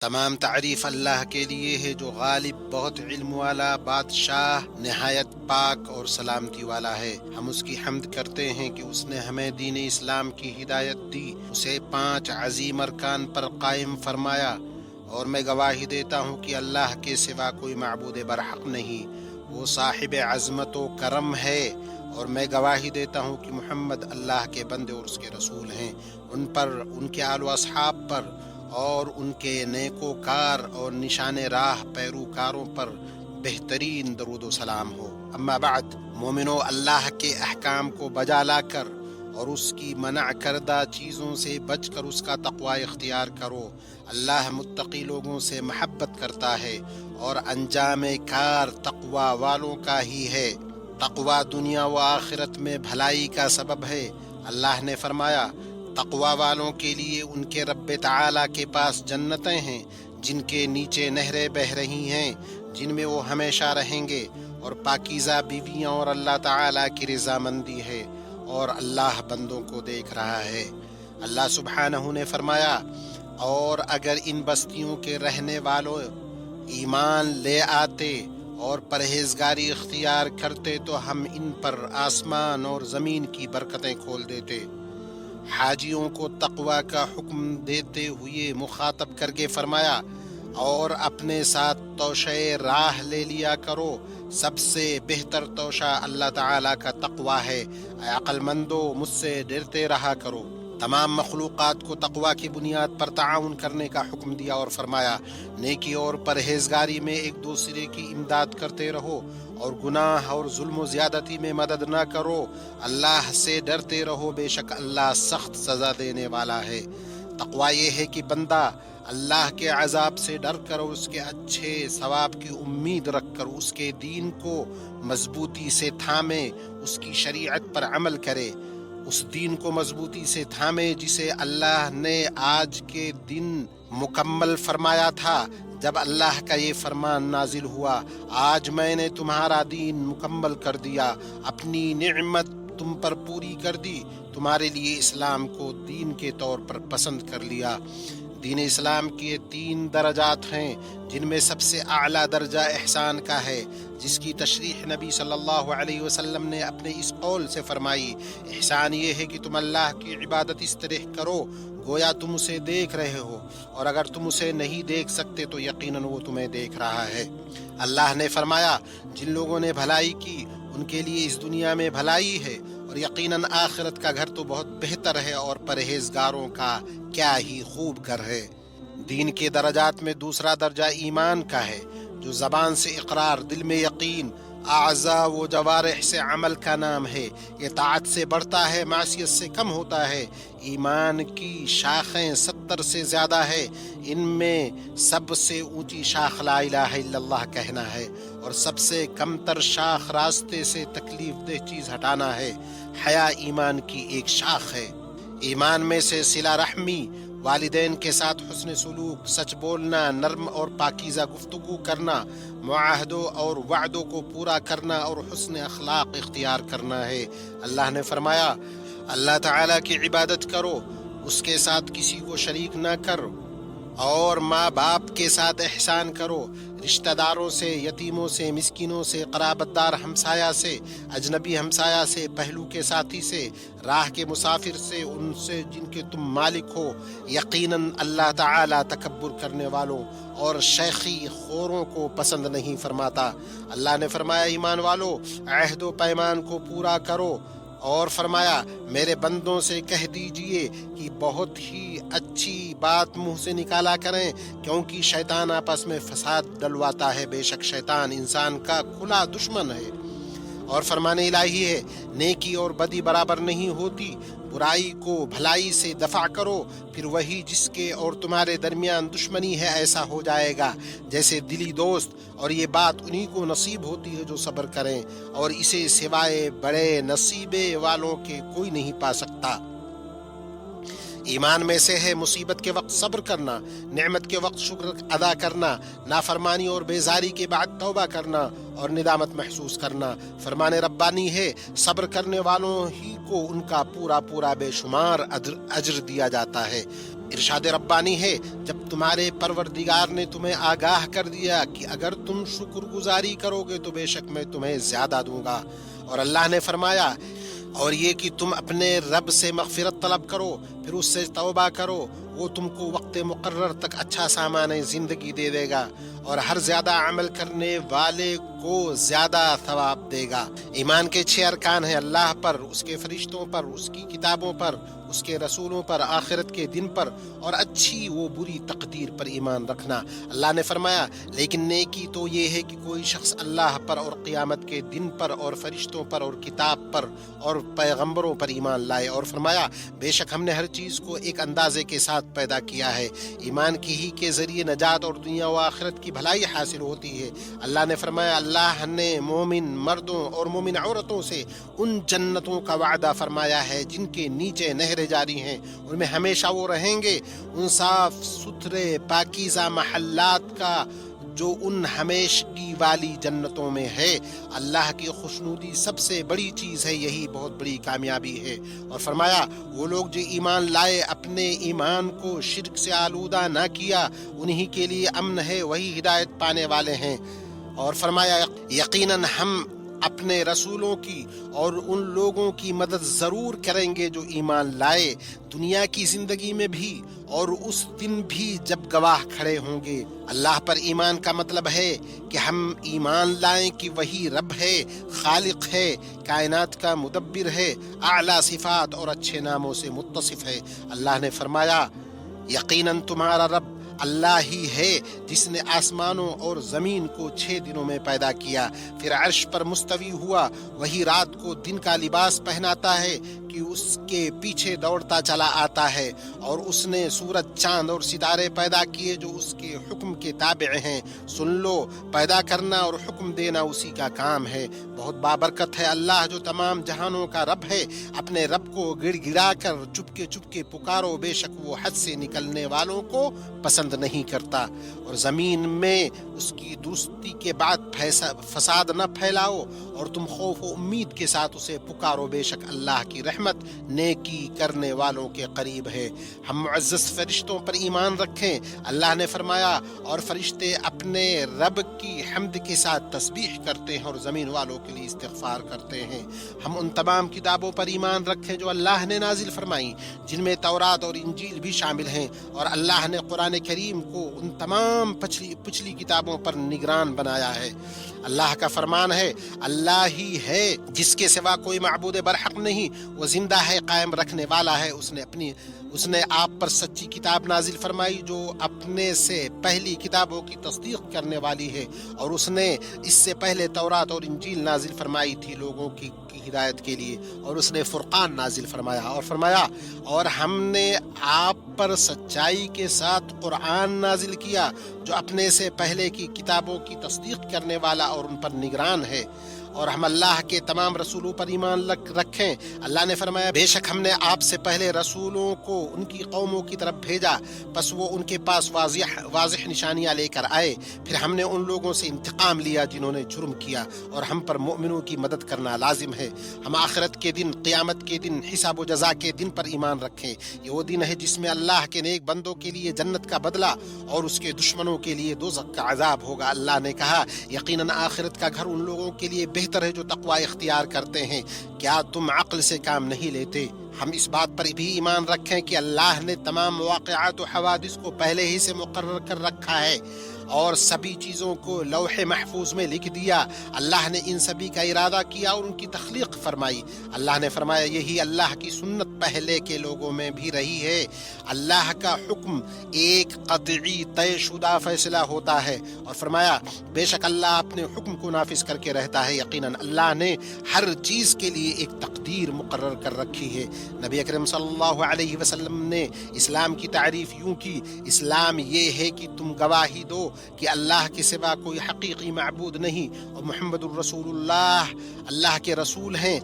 تمام تعریف اللہ کے لیے ہے جو غالب، بہت علم والا، بادشاہ، نہایت پاک اور سلامتی والا ہے۔ ہم اس کی حمد کرتے ہیں کہ اس نے ہمیں دین اسلام کی ہدایت دی، اسے 5 عظیم ارکان پر قائم فرمایا، اور میں گواہی دیتا ہوں کہ اللہ کے سوا کوئی معبود برحق نہیں، وہ صاحب عظمت و کرم ہے۔ اور میں گواہی دیتا ہوں کہ محمد اللہ کے بندے اور اس کے رسول ہیں، ان پر، ان کے آل و اصحاب پر اور ان کے نیکوکار اور نشان راہ پیروکاروں پر بہترین درود و سلام ہو۔ اما بعد، مومنو، اللہ کے احکام کو بجا لا کر اور اس کی منع کردہ چیزوں سے بچ کر اس کا تقوی اختیار کرو۔ اللہ متقی لوگوں سے محبت کرتا ہے اور انجام کار تقوی والوں کا ہی ہے۔ تقوی دنیا و آخرت میں بھلائی کا سبب ہے۔ اللہ نے فرمایا، تقوی والوں کے لیے ان کے رب تعالیٰ کے پاس جنتیں ہیں جن کے نیچے نہریں بہہ رہی ہیں، جن میں وہ ہمیشہ رہیں گے، اور پاکیزہ بیویاں اور اللہ تعالیٰ کی رضامندی ہے، اور اللہ بندوں کو دیکھ رہا ہے۔ اللہ سبحانہ نے فرمایا، اور اگر ان بستیوں کے رہنے والوں ایمان لے آتے اور پرہیزگاری اختیار کرتے تو ہم ان پر آسمان اور زمین کی برکتیں کھول دیتے۔ حاجیوں کو تقوی کا حکم دیتے ہوئے مخاطب کر کے فرمایا، اور اپنے ساتھ توشہ راہ لے لیا کرو، سب سے بہتر توشہ اللہ تعالیٰ کا تقوی ہے۔ اے عقل مندو، مجھ سے ڈرتے رہا کرو۔ تمام مخلوقات کو تقوی کی بنیاد پر تعاون کرنے کا حکم دیا اور فرمایا، نیکی اور پرہیزگاری میں ایک دوسرے کی امداد کرتے رہو، اور گناہ اور ظلم و زیادتی میں مدد نہ کرو۔ اللہ سے ڈرتے رہو، بے شک اللہ سخت سزا دینے والا ہے۔ تقوی یہ ہے کہ بندہ اللہ کے عذاب سے ڈر کر اور اس کے اچھے ثواب کی امید رکھ کر اس کے دین کو مضبوطی سے تھامے، اس کی شریعت پر عمل کرے، اس دین کو مضبوطی سے تھامے جسے اللہ نے آج کے دن مکمل فرمایا تھا، جب اللہ کا یہ فرمان نازل ہوا، آج میں نے تمہارا دین مکمل کر دیا، اپنی نعمت تم پر پوری کر دی، تمہارے لیے اسلام کو دین کے طور پر پسند کر لیا۔ دین اسلام کے 3 درجات ہیں، جن میں سب سے اعلیٰ درجہ احسان کا ہے، جس کی تشریح نبی صلی اللہ علیہ وسلم نے اپنے اس قول سے فرمائی، احسان یہ ہے کہ تم اللہ کی عبادت اس طرح کرو گویا تم اسے دیکھ رہے ہو، اور اگر تم اسے نہیں دیکھ سکتے تو یقیناً وہ تمہیں دیکھ رہا ہے۔ اللہ نے فرمایا، جن لوگوں نے بھلائی کی ان کے لیے اس دنیا میں بھلائی ہے، اور یقیناً آخرت کا گھر تو بہت بہتر ہے، اور پرہیزگاروں کا کیا ہی خوب گھر ہے۔ دین کے درجات میں دوسرا درجہ ایمان کا ہے، جو زبان سے اقرار، دل میں یقین، اعضاء و جوارح سے عمل کا نام ہے۔ یہ طاعت سے بڑھتا ہے، معصیت سے کم ہوتا ہے۔ ایمان کی شاخیں 70 سے زیادہ ہے، ان میں سب سے اونچی شاخ لا الہ الا اللہ کہنا ہے، اور سب سے کم تر شاخ راستے سے تکلیف دہ چیز ہٹانا ہے۔ حیا ایمان کی ایک شاخ ہے۔ ایمان میں سے صلہ رحمی، والدین کے ساتھ حسن سلوک، سچ بولنا، نرم اور پاکیزہ گفتگو کرنا، معاہدوں اور وعدوں کو پورا کرنا اور حسن اخلاق اختیار کرنا ہے۔ اللہ نے فرمایا، اللہ تعالیٰ کی عبادت کرو، اس کے ساتھ کسی کو شریک نہ کرو، اور ماں باپ کے ساتھ احسان کرو، رشتہ داروں سے، یتیموں سے، مسکینوں سے، قرابت دار ہمسایہ سے، اجنبی ہمسایہ سے، پہلو کے ساتھی سے، راہ کے مسافر سے، ان سے جن کے تم مالک ہو۔ یقیناً اللہ تعالیٰ تکبر کرنے والوں اور شیخی خوروں کو پسند نہیں فرماتا۔ اللہ نے فرمایا، ایمان والو، عہد و پیمان کو پورا کرو، اور فرمایا، میرے بندوں سے کہہ دیجئے کہ بہت ہی اچھی بات منہ سے نکالا کریں، کیونکہ شیطان آپس میں فساد ڈلواتا ہے، بے شک شیطان انسان کا کھلا دشمن ہے۔ اور فرمان الہی ہے، نیکی اور بدی برابر نہیں ہوتی، برائی کو بھلائی سے دفع کرو، پھر وہی جس کے اور تمہارے درمیان دشمنی ہے ایسا ہو جائے گا جیسے دلی دوست، اور یہ بات انہی کو نصیب ہوتی ہے جو صبر کریں، اور اسے سوائے بڑے نصیبے والوں کے کوئی نہیں پا سکتا۔ ایمان میں سے ہے مصیبت کے وقت صبر کرنا، نعمت کے وقت شکر ادا کرنا، نافرمانی اور بیزاری کے بعد توبہ کرنا اور ندامت محسوس کرنا۔ فرمان ربانی ہے، صبر کرنے والوں ہی کو ان کا پورا بے شمار اجر دیا جاتا ہے۔ ارشاد ربانی ہے، جب تمہارے پروردگار نے تمہیں آگاہ کر دیا کہ اگر تم شکر گزاری کرو گے تو بے شک میں تمہیں زیادہ دوں گا، اور اللہ نے فرمایا اور یہ کہ تم اپنے رب سے مغفرت طلب کرو، پھر اس سے توبہ کرو، وہ تم کو وقت مقرر تک اچھا سامان زندگی دے دے گا اور ہر زیادہ عمل کرنے والے کو زیادہ ثواب دے گا۔ ایمان کے 6 ارکان ہیں: اللہ پر، اس کے فرشتوں پر، اس کی کتابوں پر، اس کے رسولوں پر، آخرت کے دن پر اور اچھی و بری تقدیر پر ایمان رکھنا۔ اللہ نے فرمایا لیکن نیکی تو یہ ہے کہ کوئی شخص اللہ پر اور قیامت کے دن پر اور فرشتوں پر اور کتاب پر اور پیغمبروں پر ایمان لائے، اور فرمایا بے شک ہم نے ہر چیز کو ایک اندازے کے ساتھ پیدا کیا ہے، ایمان کی ہی کے ذریعے نجات اور دنیا و آخرت کی بھلائی حاصل ہوتی ہے۔ اللہ نے فرمایا اللہ نے مومن مردوں اور مومن عورتوں سے ان جنتوں کا وعدہ فرمایا ہے جن کے نیچے نہریں جاری ہیں، ان میں ہمیشہ وہ رہیں گے، ان صاف ستھرے پاکیزہ محلات کا جو ان ہمیشگی والی جنتوں میں ہے۔ اللہ کی خوشنودی سب سے بڑی چیز ہے، یہی بہت بڑی کامیابی ہے۔ اور فرمایا وہ لوگ جو ایمان لائے اپنے ایمان کو شرک سے آلودہ نہ کیا، انہی کے لیے امن ہے، وہی ہدایت پانے والے ہیں۔ اور فرمایا یقیناً ہم اپنے رسولوں کی اور ان لوگوں کی مدد ضرور کریں گے جو ایمان لائے، دنیا کی زندگی میں بھی اور اس دن بھی جب گواہ کھڑے ہوں گے۔ اللہ پر ایمان کا مطلب ہے کہ ہم ایمان لائیں کہ وہی رب ہے، خالق ہے، کائنات کا مدبر ہے، اعلیٰ صفات اور اچھے ناموں سے متصف ہے۔ اللہ نے فرمایا یقیناً تمہارا رب اللہ ہی ہے جس نے آسمانوں اور زمین کو 6 دنوں میں پیدا کیا، پھر عرش پر مستوی ہوا، وہی رات کو دن کا لباس پہناتا ہے کہ اس کے پیچھے دوڑتا چلا آتا ہے، اور اس نے سورج، چاند اور ستارے پیدا کیے جو اس کے حکم کے تابع ہیں۔ سن لو، پیدا کرنا اور حکم دینا اسی کا کام ہے، بہت بابرکت ہے اللہ جو تمام جہانوں کا رب ہے۔ اپنے رب کو گڑ گڑا کر چپکے چپکے پکارو، بے شک وہ حد سے نکلنے والوں کو پسند نہیں کرتا، اور زمین میں اس کی درستی کے بعد فساد نہ پھیلاؤ، اور تم خوف و امید کے ساتھ اسے پکارو، بے شک اللہ کی رحمت نیکی کرنے والوں کے قریب ہے۔ ہم معزز فرشتوں پر ایمان رکھیں۔ اللہ نے فرمایا اور فرشتے اپنے رب کی حمد کے ساتھ تسبیح کرتے ہیں اور زمین والوں کے لیے استغفار کرتے ہیں۔ ہم ان تمام کتابوں پر ایمان رکھیں جو اللہ نے نازل فرمائیں، جن میں تورات اور انجیل بھی شامل ہیں، اور اللہ نے قرآن کریم کو ان تمام پچھلی کتابوں پر نگران بنایا ہے۔ اللہ کا فرمان ہے اللہ ہی ہے جس کے سوا کوئی معبود برحق نہیں، وہ زندہ ہے، قائم رکھنے والا ہے۔ اس نے آپ پر سچی کتاب نازل فرمائی جو اپنے سے پہلی کتابوں کی تصدیق کرنے والی ہے، اور اس نے اس سے پہلے تورات اور انجیل نازل فرمائی تھی لوگوں کی ہدایت کے لیے، اور اس نے فرقان نازل فرمایا، اور فرمایا اور ہم نے آپ پر سچائی کے ساتھ قرآن نازل کیا جو اپنے سے پہلے کی کتابوں کی تصدیق کرنے والا اور ان پر نگران ہے۔ اور ہم اللہ کے تمام رسولوں پر ایمان رکھیں۔ اللہ نے فرمایا بے شک ہم نے آپ سے پہلے رسولوں کو ان کی قوموں کی طرف بھیجا، پس وہ ان کے پاس واضح نشانیاں لے کر آئے، پھر ہم نے ان لوگوں سے انتقام لیا جنہوں نے جرم کیا، اور ہم پر مؤمنوں کی مدد کرنا لازم ہے۔ ہم آخرت کے دن، قیامت کے دن، حساب و جزا کے دن پر ایمان رکھیں۔ یہ وہ دن ہے جس میں اللہ کے نیک بندوں کے لیے جنت کا بدلہ اور اس کے دشمنوں کے لیے دوزخ کا عذاب ہوگا۔ اللہ نے کہا یقیناً آخرت کا گھر ان لوگوں کے لیے بہتر ہے جو تقوی اختیار کرتے ہیں۔ کیا تم عقل سے کام نہیں لیتے؟ ہم اس بات پر بھی ایمان رکھیں کہ اللہ نے تمام واقعات و حوادث کو پہلے ہی سے مقرر کر رکھا ہے اور سبھی چیزوں کو لوح محفوظ میں لکھ دیا۔ اللہ نے ان سبھی کا ارادہ کیا اور ان کی تخلیق فرمائی۔ اللہ نے فرمایا یہی اللہ کی سنت پہلے کے لوگوں میں بھی رہی ہے۔ اللہ کا حکم ایک قطعی طے شدہ فیصلہ ہوتا ہے، اور فرمایا بے شک اللہ اپنے حکم کو نافذ کر کے رہتا ہے۔ یقیناً اللہ نے ہر چیز کے لیے ایک تقدیر مقرر کر رکھی ہے۔ نبی اکرم صلی اللہ علیہ وسلم نے اسلام کی تعریف یوں کی، اسلام یہ ہے کہ تم گواہی دو کہ اللہ کے سوا کوئی حقیقی معبود نہیں اور محمد الرسول اللہ اللہ کے رسول ہیں۔